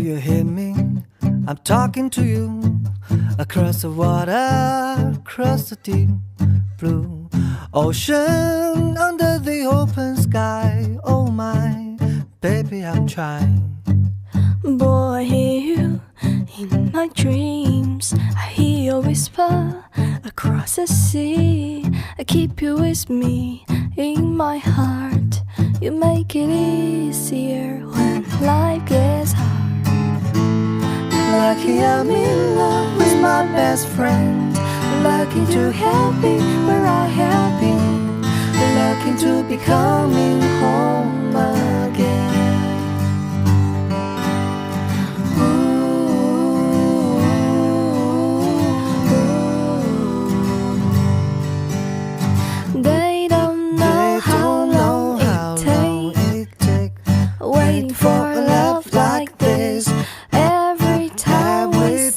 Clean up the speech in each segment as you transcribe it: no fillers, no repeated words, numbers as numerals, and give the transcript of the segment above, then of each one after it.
you hear me? I'm talking to you. Across the water, across the deep blue ocean, under the open sky. Oh my, baby, I'm trying. Boy, I hear you in my dreams. I hear your whisper across the sea. I keep you with me in my heart. You make it easier when life gets hard. Lucky I'm in love with my best friend. Lucky to have been where I have been. Lucky to be coming home again. They don't know how long it takes waiting for a love like this. Every time we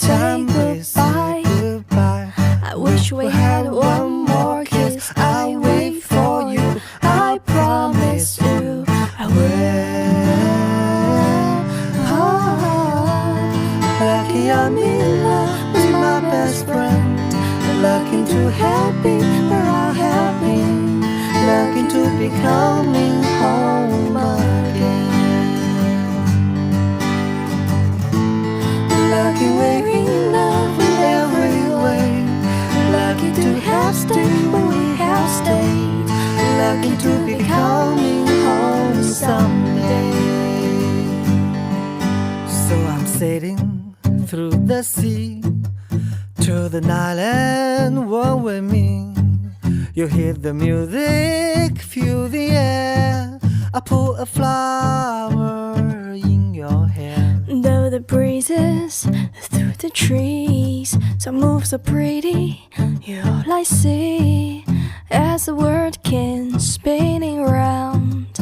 say goodbye, I wish we had one more kiss. I wait for you, I promise you I will. Lucky I'm in love with my best friend. Lucky to have been where I have been. Lucky to be coming home again. Lucky we're in love in every way. Lucky to have stayed where we have stayed. Lucky to be coming home someday. So I'm sailing through the sea to the island, one with me. You hear the music, feel the air. I put a flower in your hair. Though the breezes through the trees, some move so pretty, you're all I see. As the world can spinning round,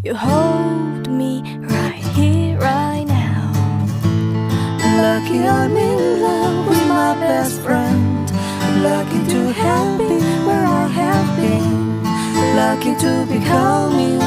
you hold me right here, right now. Lucky I'm in love with my best friend. Lucky to have been where I have been. Lucky to be coming